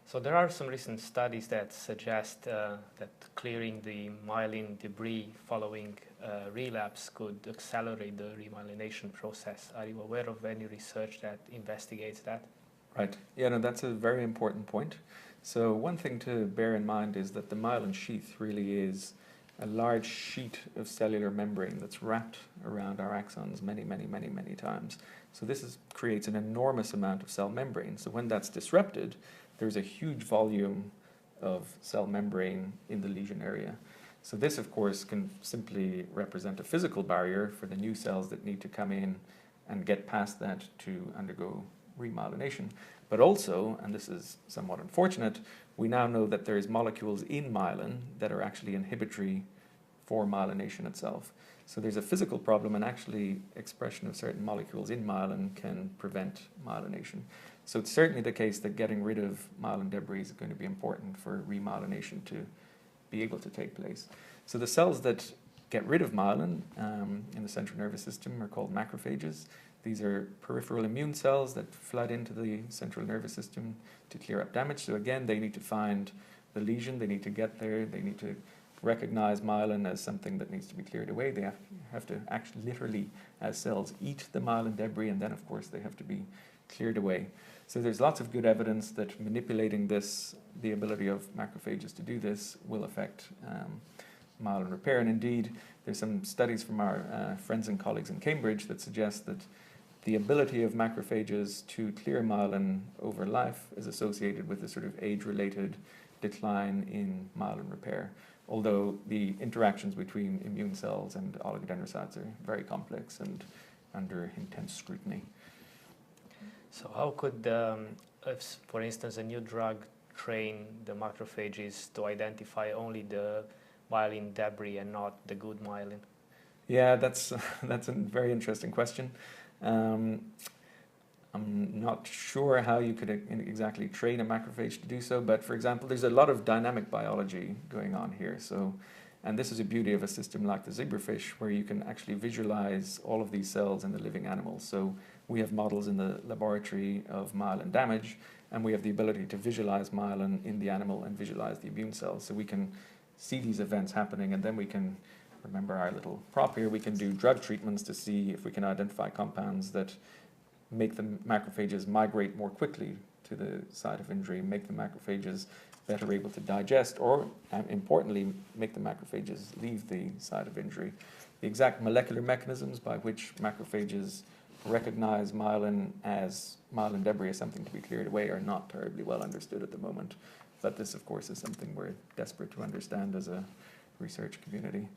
So there are some recent studies that suggest that clearing the myelin debris following relapse could accelerate the remyelination process. Are you aware of any research that investigates that? Right. Yeah, no, that's a very important point. So one thing to bear in mind is that the myelin sheath really is a large sheet of cellular membrane that's wrapped around our axons many, many, many, many times. So this creates an enormous amount of cell membrane. So when that's disrupted, there's a huge volume of cell membrane in the lesion area. So this, of course, can simply represent a physical barrier for the new cells that need to come in and get past that to undergo remyelination. But also, and this is somewhat unfortunate, we now know that there's molecules in myelin that are actually inhibitory for myelination itself. So there's a physical problem, and actually expression of certain molecules in myelin can prevent myelination. So it's certainly the case that getting rid of myelin debris is going to be important for remyelination to be able to take place. So the cells that get rid of myelin in the central nervous system are called macrophages. These are peripheral immune cells that flood into the central nervous system to clear up damage. So again, they need to find the lesion, they need to get there, they need to recognize myelin as something that needs to be cleared away. They have to actually literally, as cells, eat the myelin debris, and then of course they have to be cleared away. So there's lots of good evidence that manipulating this, the ability of macrophages to do this, will affect myelin repair. And indeed, there's some studies from our friends and colleagues in Cambridge that suggest that the ability of macrophages to clear myelin over life is associated with a sort of age-related decline in myelin repair, although the interactions between immune cells and oligodendrocytes are very complex and under intense scrutiny. So how could, if, for instance, a new drug train the macrophages to identify only the myelin debris and not the good myelin? Yeah, that's a very interesting question. I'm not sure how you could exactly train a macrophage to do so, but for example, there's a lot of dynamic biology going on here. So, and this is a beauty of a system like the zebrafish, where you can actually visualize all of these cells in the living animals. So we have models in the laboratory of myelin damage, and we have the ability to visualize myelin in the animal and visualize the immune cells. So we can see these events happening, and then we can, remember our little prop here, we can do drug treatments to see if we can identify compounds that make the macrophages migrate more quickly to the site of injury, make the macrophages better able to digest, or importantly, make the macrophages leave the site of injury. The exact molecular mechanisms by which macrophages recognize myelin as myelin debris as something to be cleared away are not terribly well understood at the moment. But this, of course, is something we're desperate to understand as a research community.